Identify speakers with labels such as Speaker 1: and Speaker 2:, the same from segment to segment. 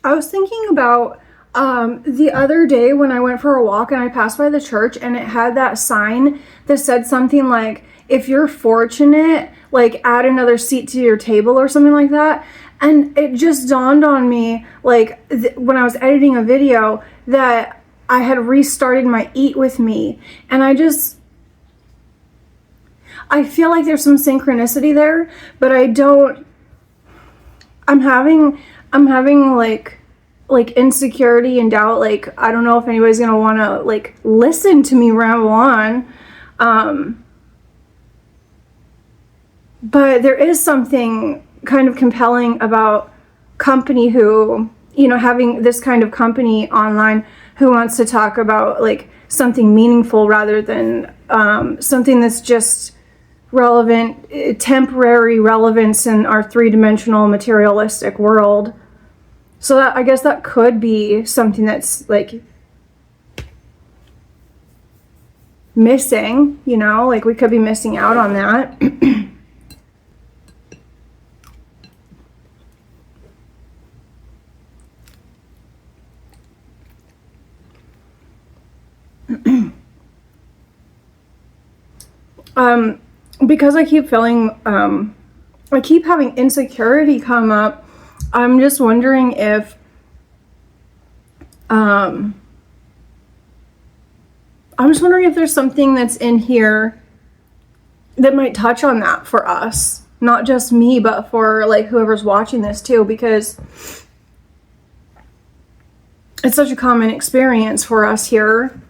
Speaker 1: I was thinking about the other day when I went for a walk and I passed by the church and it had that sign that said something like, if you're fortunate, like add another seat to your table or something like that. And it just dawned on me, like when I was editing a video, that I had restarted my Eat With Me. And I feel like there's some synchronicity there, but I'm having like insecurity and doubt. Like, I don't know if anybody's gonna want to like listen to me ramble on. But there is something kind of compelling about company who, having this kind of company online who wants to talk about like something meaningful rather than something that's just relevant, temporary relevance in our three-dimensional materialistic world. So I guess that could be something that's like missing, like we could be missing out on that. Because I keep feeling, I keep having insecurity come up. I'm just wondering if, there's something that's in here that might touch on that for us. Not just me, but for like whoever's watching this too, because it's such a common experience for us here.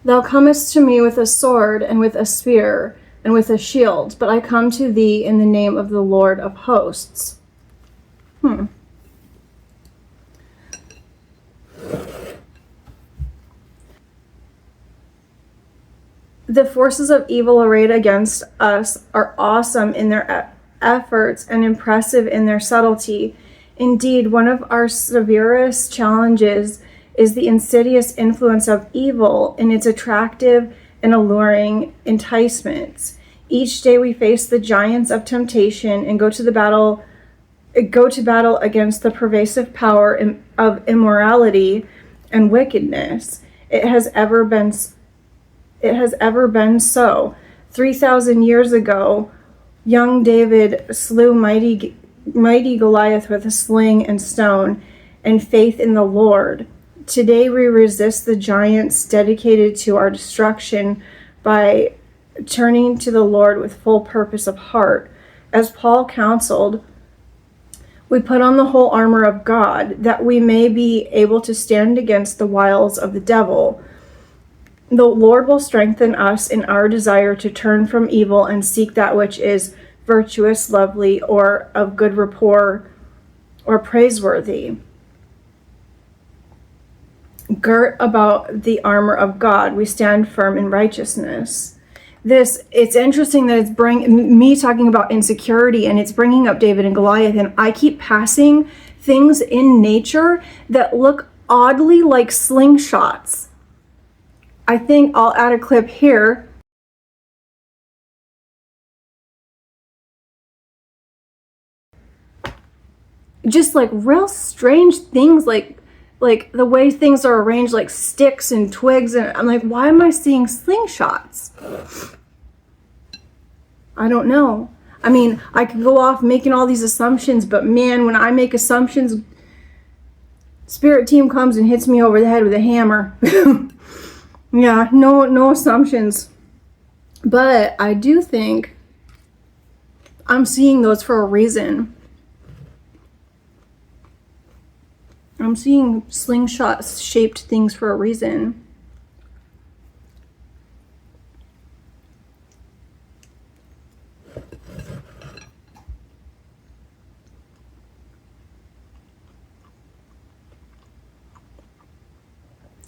Speaker 1: Thou comest to me with a sword and with a spear and with a shield, but I come to thee in the name of the Lord of hosts. The forces of evil arrayed against us are awesome in their efforts and impressive in their subtlety. Indeed, one of our severest challenges is the insidious influence of evil in its attractive and alluring enticements. Each day we face the giants of temptation and go to battle against the pervasive power of immorality and wickedness. It has ever been so. 3,000 years ago, young David slew mighty Goliath with a sling and stone and faith in the Lord. Today we resist the giants dedicated to our destruction by turning to the Lord with full purpose of heart. As Paul counseled, we put on the whole armor of God that we may be able to stand against the wiles of the devil. The Lord will strengthen us in our desire to turn from evil and seek that which is virtuous, lovely, or of good rapport, or praiseworthy. Girt about the armor of God, we stand firm in righteousness. It's interesting that it's bringing me talking about insecurity, and it's bringing up David and Goliath, and I keep passing things in nature that look oddly like slingshots. I think I'll add a clip here. Just like real strange things, like the way things are arranged, like sticks and twigs, and I'm like, why am I seeing slingshots? I don't know. I mean, I could go off making all these assumptions, but man, when I make assumptions, spirit team comes and hits me over the head with a hammer. Yeah, no assumptions. But I do think I'm seeing those for a reason. I'm seeing slingshot-shaped things for a reason.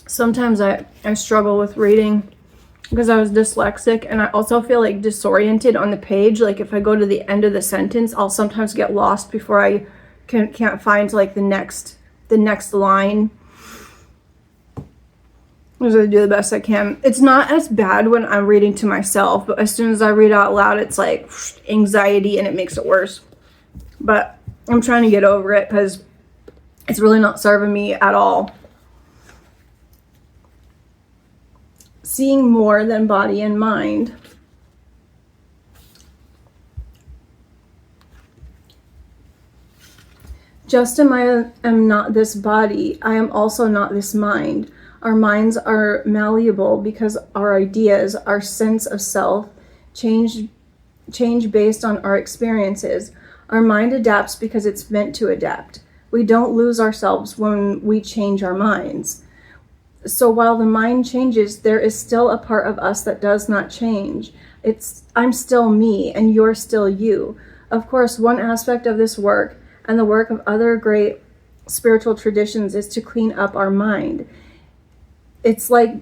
Speaker 1: Sometimes I struggle with reading because I was dyslexic, and I also feel like disoriented on the page. Like if I go to the end of the sentence, I'll sometimes get lost before I can't find like the next line. I'm just gonna do the best I can. It's not as bad when I'm reading to myself, but as soon as I read out loud, it's like anxiety and it makes it worse. But I'm trying to get over it because it's really not serving me at all. Seeing more than body and mind. Just as I am not this body, I am also not this mind. Our minds are malleable because our ideas, our sense of self, change based on our experiences. Our mind adapts because it's meant to adapt. We don't lose ourselves when we change our minds. So while the mind changes, there is still a part of us that does not change. I'm still me and you're still you. Of course, one aspect of this work and the work of other great spiritual traditions is to clean up our mind. It's like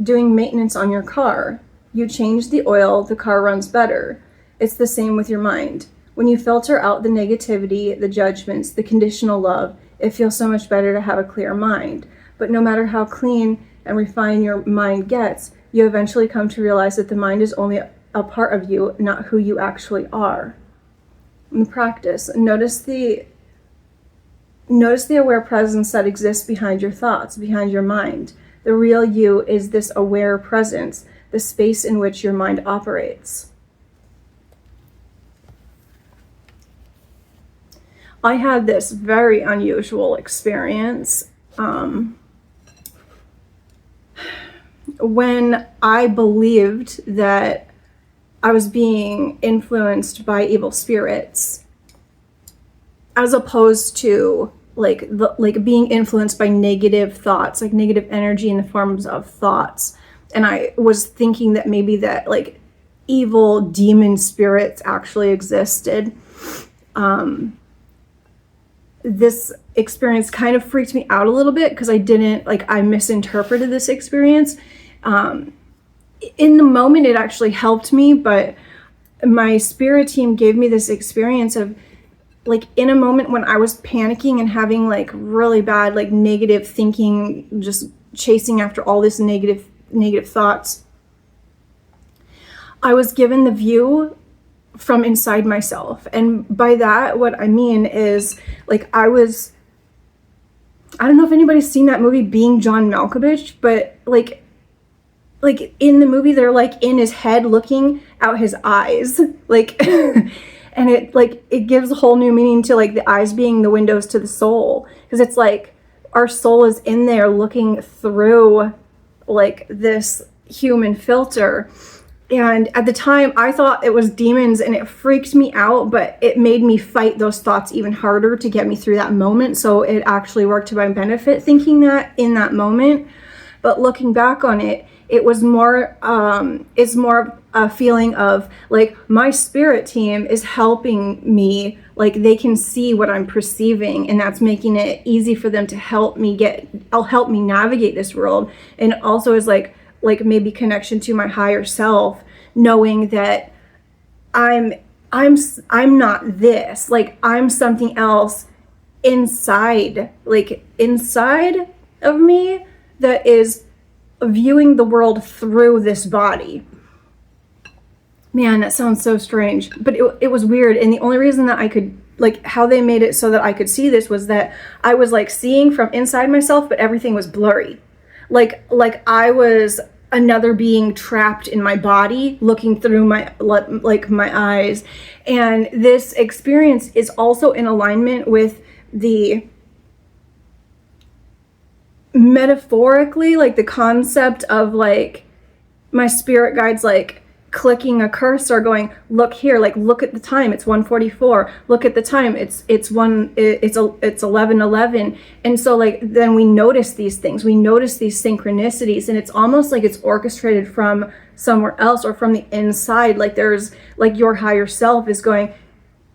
Speaker 1: doing maintenance on your car. You change the oil, the car runs better. It's the same with your mind. When you filter out the negativity, the judgments, the conditional love, it feels so much better to have a clear mind. But no matter how clean and refined your mind gets, you eventually come to realize that the mind is only a part of you, not who you actually are. In practice, notice the aware presence that exists behind your thoughts, behind your mind. The real you is this aware presence, the space in which your mind operates. I had this very unusual experience when I believed that I was being influenced by evil spirits, as opposed to like being influenced by negative thoughts, like negative energy in the forms of thoughts. And I was thinking that maybe that like evil demon spirits actually existed. This experience kind of freaked me out a little bit because I misinterpreted this experience. In the moment, it actually helped me, but my spirit team gave me this experience of like in a moment when I was panicking and having like really bad, like negative thinking, just chasing after all this negative thoughts. I was given the view from inside myself. And by that, what I mean is like, I don't know if anybody's seen that movie Being John Malkovich, but like in the movie, they're like in his head looking out his eyes, like, and it gives a whole new meaning to like the eyes being the windows to the soul. Cause it's like our soul is in there looking through like this human filter. And at the time I thought it was demons and it freaked me out, but it made me fight those thoughts even harder to get me through that moment. So it actually worked to my benefit thinking that in that moment. But looking back on it, it was it's more a feeling of like my spirit team is helping me, like they can see what I'm perceiving, and that's making it easy for them to help me navigate this world. And also is like maybe connection to my higher self, knowing that I'm not this, like I'm something else inside of me that is viewing the world through this body. Man, that sounds so strange, but it was weird. And the only reason that I could, like how they made it so that I could see this was that I was like seeing from inside myself, but everything was blurry. Like I was another being trapped in my body looking through my eyes. And this experience is also in alignment with the metaphorically, like the concept of like my spirit guides like clicking a cursor going, look here, like look at the time, it's 1:44, look at the time, it's 11:11. And so like then we notice these things, we notice these synchronicities, and it's almost like it's orchestrated from somewhere else or from the inside. Like there's like your higher self is going,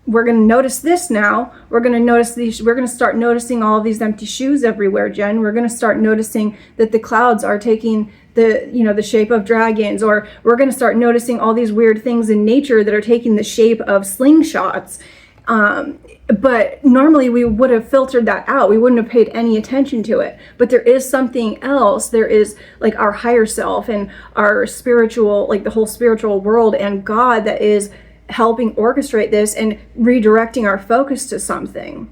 Speaker 1: we're going to notice this now. We're going to notice these. We're going to start noticing all of these empty shoes everywhere, Jen. We're going to start noticing that the clouds are taking the shape of dragons, or we're going to start noticing all these weird things in nature that are taking the shape of slingshots. But normally we would have filtered that out. We wouldn't have paid any attention to it. But there is something else. There is like our higher self and our spiritual, like the whole spiritual world and God that is helping orchestrate this and redirecting our focus to something.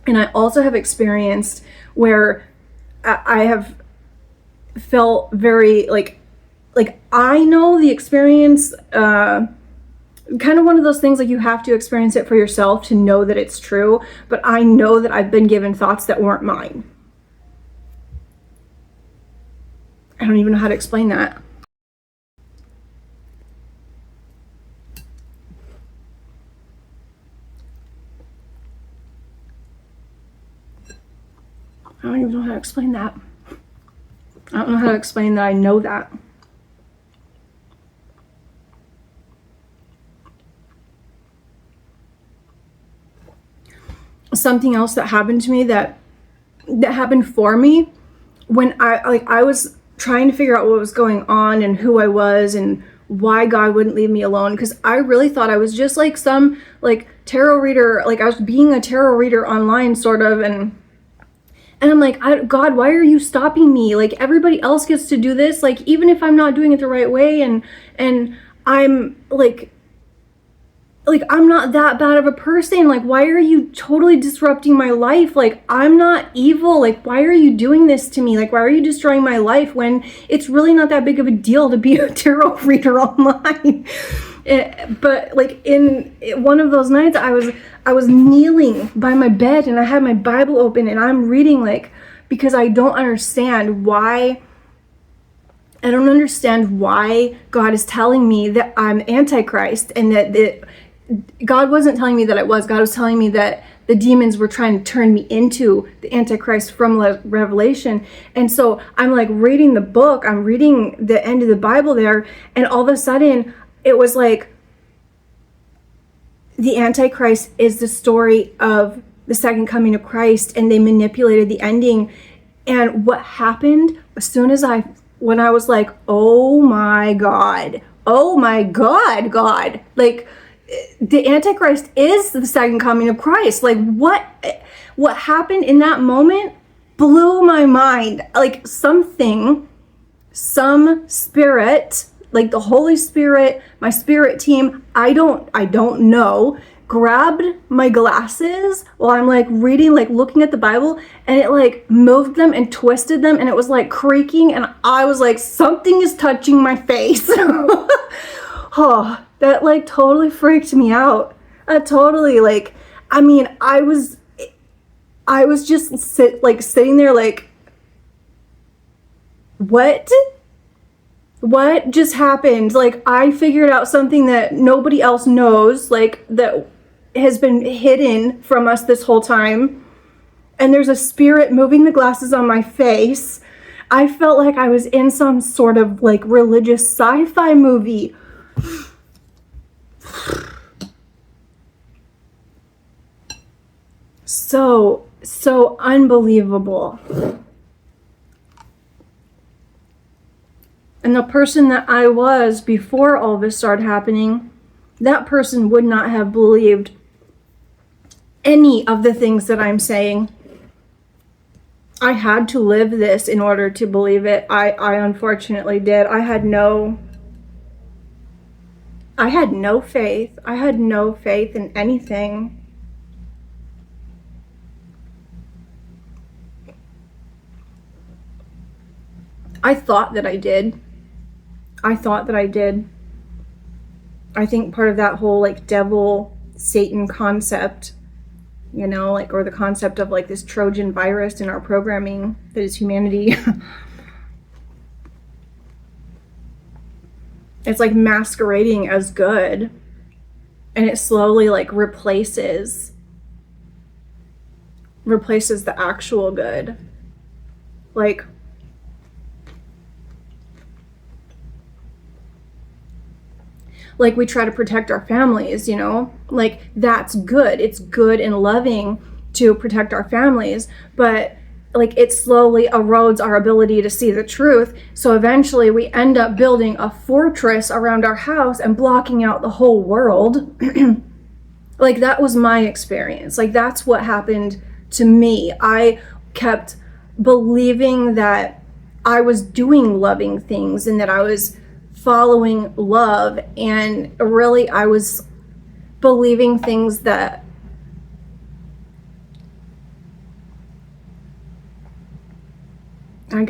Speaker 1: And I also have experienced where I have felt very like I know the experience, kind of one of those things like you have to experience it for yourself to know that it's true, but I know that I've been given thoughts that weren't mine. I don't even know how to explain that. I don't even know how to explain that. I don't know how to explain that I know that. Something else that happened to me that happened for me when I was trying to figure out what was going on and who I was and why God wouldn't leave me alone, because I really thought I was just like some like tarot reader, like I was being a tarot reader online sort of, and I'm like, God, why are you stopping me? Like everybody else gets to do this, like even if I'm not doing it the right way, and I'm like I'm not that bad of a person. Like, why are you totally disrupting my life? Like, I'm not evil. Like, why are you doing this to me? Like, why are you destroying my life when it's really not that big of a deal to be a tarot reader online? But like in one of those nights, I was kneeling by my bed and I had my Bible open and I'm reading, like, because I don't understand why God is telling me that I'm Antichrist, and that God wasn't telling me that I was. God was telling me that the demons were trying to turn me into the Antichrist from Revelation. And so I'm like reading the book, I'm reading the end of the Bible there, and all of a sudden it was like the Antichrist is the story of the second coming of Christ, and they manipulated the ending. And what happened as soon as when I was like, oh my God, God, like the Antichrist is the second coming of Christ. Like what happened in that moment blew my mind. Like some spirit, like the Holy Spirit, my spirit team, I don't know, grabbed my glasses while I'm like reading, like looking at the Bible, and it like moved them and twisted them, and it was like creaking, and I was like, something is touching my face. Oh, that like totally freaked me out. Totally, like, I mean, I was just sitting there like, what just happened? Like, I figured out something that nobody else knows, like that has been hidden from us this whole time. And there's a spirit moving the glasses on my face. I felt like I was in some sort of like religious sci-fi movie. So unbelievable. And the person that I was before all this started happening, that person would not have believed any of the things that I'm saying. I had to live this in order to believe it. I unfortunately did. I had no faith. I had no faith in anything. I thought that I did. I think part of that whole like devil, Satan concept, you know, like, or the concept of like this Trojan virus in our programming that is humanity. It's like masquerading as good, and it slowly like replaces the actual good. Like we try to protect our families, you know, like that's good. It's good and loving to protect our families, but like it slowly erodes our ability to see the truth. So eventually we end up building a fortress around our house and blocking out the whole world. Like, that was my experience. Like, that's what happened to me. I kept believing that I was doing loving things and that I was following love, and really I was believing things that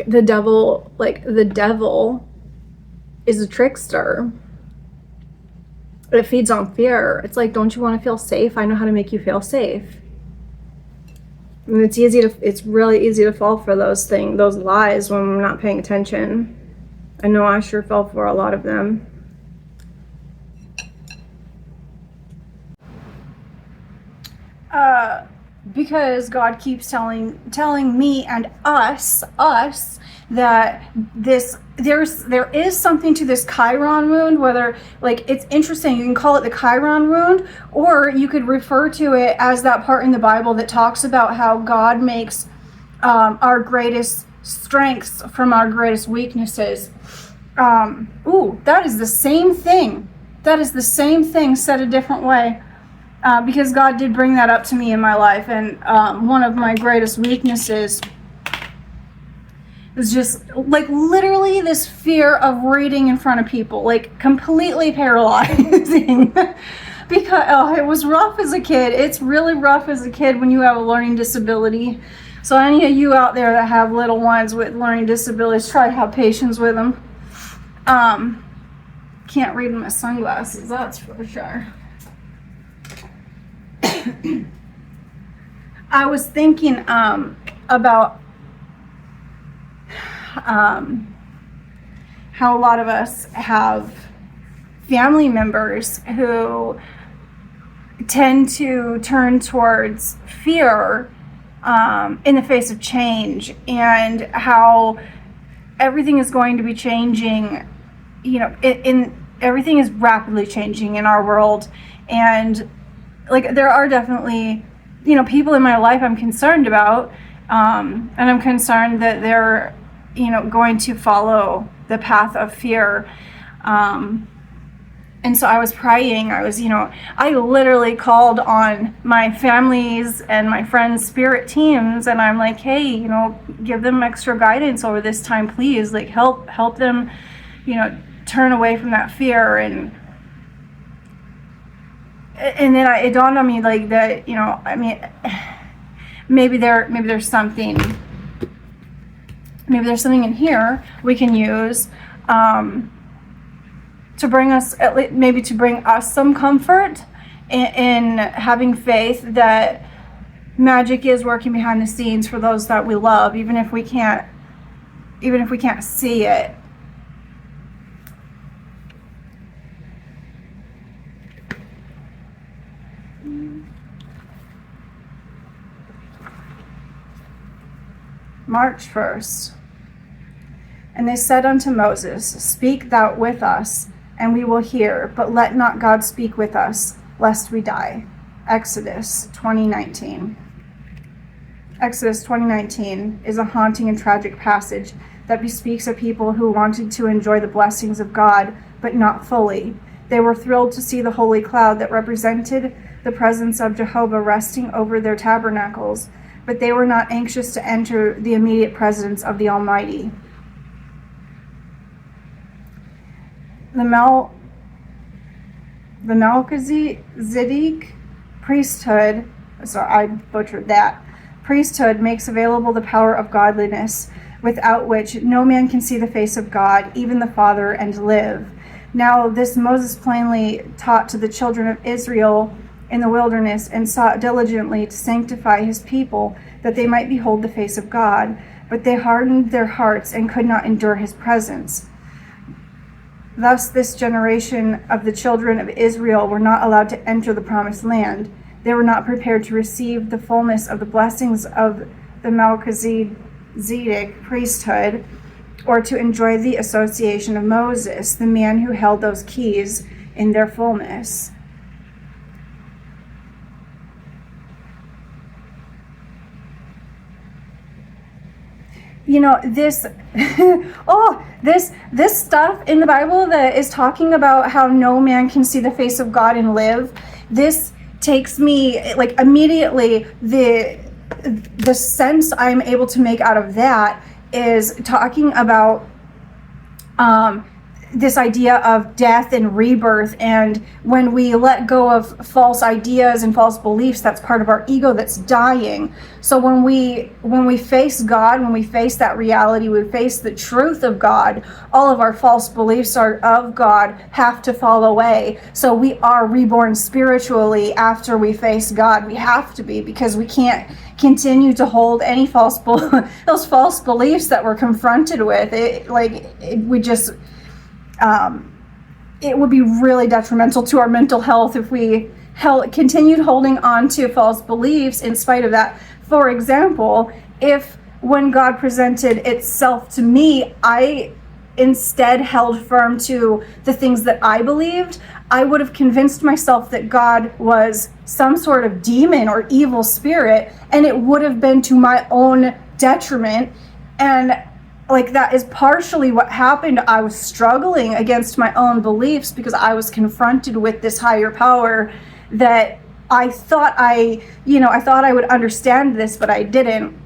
Speaker 1: the devil is a trickster. It feeds on fear. It's like, don't you want to feel safe? I know how to make you feel safe. And it's really easy to fall for those lies when we're not paying attention. I know I sure fell for a lot of them. Because God keeps telling me and us that there is something to this Chiron wound, whether, like, it's interesting, you can call it the Chiron wound, or you could refer to it as that part in the Bible that talks about how God makes our greatest strengths from our greatest weaknesses. That is the same thing. That is the same thing said a different way. Because God did bring that up to me in my life, and one of my greatest weaknesses is just, like, literally this fear of reading in front of people, like, completely paralyzing. Because it was rough as a kid. It's really rough as a kid when you have a learning disability. So any of you out there that have little ones with learning disabilities, try to have patience with them. Can't read in my sunglasses, that's for sure. I was thinking about how a lot of us have family members who tend to turn towards fear in the face of change, and how everything is going to be changing. You know, everything is rapidly changing in our world, and like, there are definitely, people in my life I'm concerned about, and I'm concerned that they're, going to follow the path of fear. And so I was praying. I literally called on my families and my friends' spirit teams, and I'm like, hey, give them extra guidance over this time, please. Like, help them, turn away from that fear. And then it dawned on me, like, that, maybe there's something in here we can use to bring us some comfort in having faith that magic is working behind the scenes for those that we love, even if we can't see it. March 1st. And they said unto Moses, Speak thou with us, and we will hear, but let not God speak with us, lest we die. Exodus 20:19. Exodus 20:19 is a haunting and tragic passage that bespeaks a people who wanted to enjoy the blessings of God, but not fully. They were thrilled to see the holy cloud that represented the presence of Jehovah resting over their tabernacles, but they were not anxious to enter the immediate presence of the Almighty. The Melchizedek priesthood, priesthood makes available the power of godliness, without which no man can see the face of God, even the Father, and live. Now this Moses plainly taught to the children of Israel in the wilderness, and sought diligently to sanctify his people, that they might behold the face of God. But they hardened their hearts and could not endure his presence. Thus this generation of the children of Israel were not allowed to enter the promised land. They were not prepared to receive the fullness of the blessings of the Melchizedek priesthood, or to enjoy the association of Moses, the man who held those keys in their fullness. This this stuff in the Bible that is talking about how no man can see the face of God and live, this takes me, like, immediately the sense I'm able to make out of that is talking about this idea of death and rebirth, and when we let go of false ideas and false beliefs, that's part of our ego that's dying. So when we face God, when we face that reality, we face the truth of God, all of our false beliefs of God have to fall away. So we are reborn spiritually after we face God. We have to be, because we can't continue to hold any those false beliefs that we're confronted with. It would be really detrimental to our mental health if we continued holding on to false beliefs in spite of that. For example, if when God presented itself to me, I instead held firm to the things that I believed, I would have convinced myself that God was some sort of demon or evil spirit, and it would have been to my own detriment. And like, that is partially what happened. I was struggling against my own beliefs because I was confronted with this higher power that I thought I would understand this, but I didn't.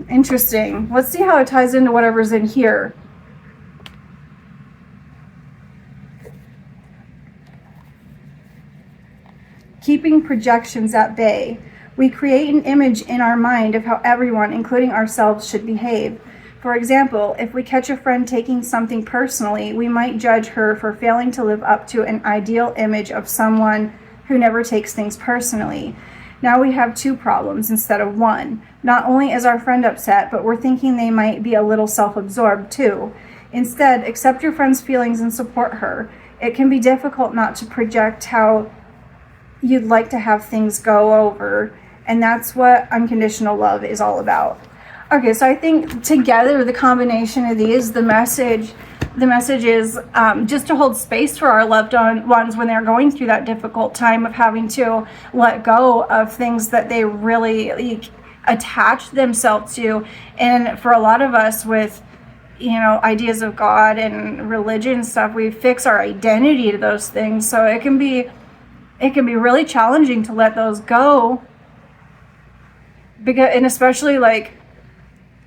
Speaker 1: Interesting. Let's see how it ties into whatever's in here. Keeping projections at bay. We create an image in our mind of how everyone, including ourselves, should behave. For example, if we catch a friend taking something personally, we might judge her for failing to live up to an ideal image of someone who never takes things personally. Now we have two problems instead of one. Not only is our friend upset, but we're thinking they might be a little self-absorbed too. Instead, accept your friend's feelings and support her. It can be difficult not to project how you'd like to have things go over, and that's what unconditional love is all about. Okay, so I think together, the combination of these, the message is just to hold space for our loved ones when they're going through that difficult time of having to let go of things that they really attach themselves to. And for a lot of us with, ideas of God and religion and stuff, we fix our identity to those things. So it can be really challenging to let those go. And especially like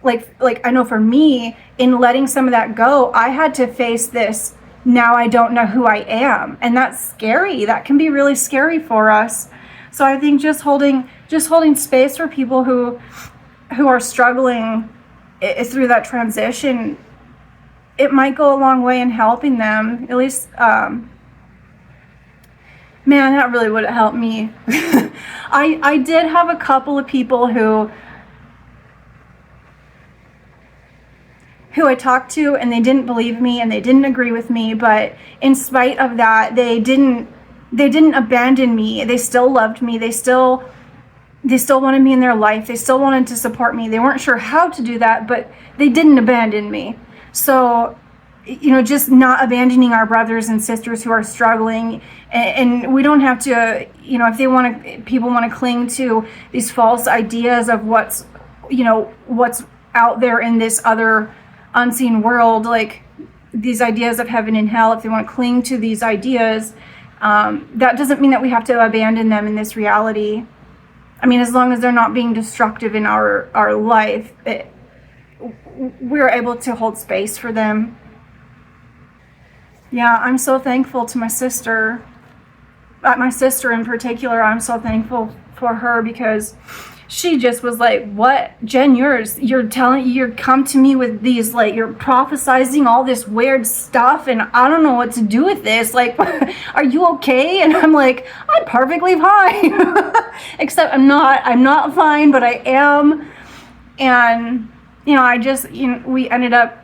Speaker 1: I know for me, in letting some of that go, I had to face this, now I don't know who I am. And that's scary. That can be really scary for us. So I think just holding space for people who are struggling through that transition, it might go a long way in helping them. At least, man, that really would have helped me. I did have a couple of people who I talked to, and they didn't believe me and they didn't agree with me, but in spite of that, they didn't abandon me. They still loved me. They still wanted me in their life. They still wanted to support me. They weren't sure how to do that, but they didn't abandon me. So, just not abandoning our brothers and sisters who are struggling. And we don't have to, if people want to cling to these false ideas of what's out there in this other unseen world, like these ideas of heaven and hell, if they want to cling to these ideas, that doesn't mean that we have to abandon them in this reality. I mean, as long as they're not being destructive in our life, we're able to hold space for them. Yeah, I'm so thankful to my sister. My sister in particular, I'm so thankful for her, because she just was like, what, Jen, you're come to me with these, like, you're prophesizing all this weird stuff, and I don't know what to do with this. Like, are you okay? And I'm like, I'm perfectly fine. Except I'm not fine, but I am. And, we ended up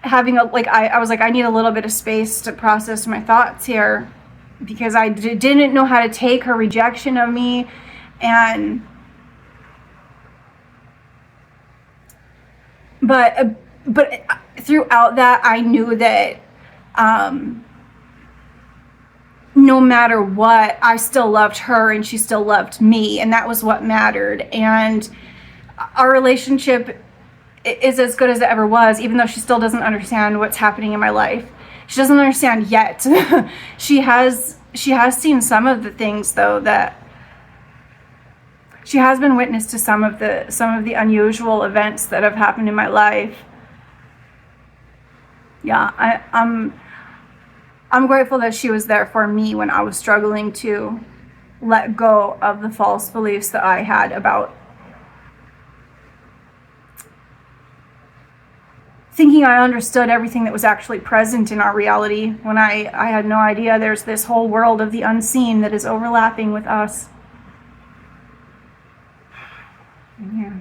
Speaker 1: having I was like, I need a little bit of space to process my thoughts here, because I didn't know how to take her rejection of me. And But throughout that, I knew that no matter what, I still loved her and she still loved me, and that was what mattered. And our relationship is as good as it ever was, even though she still doesn't understand what's happening in my life. She doesn't understand yet. She has she has seen some of the things, though, that she has been witness to some of the unusual events that have happened in my life. Yeah, I'm grateful that she was there for me when I was struggling to let go of the false beliefs that I had about thinking I understood everything that was actually present in our reality, when I had no idea there's this whole world of the unseen that is overlapping with us. Yeah.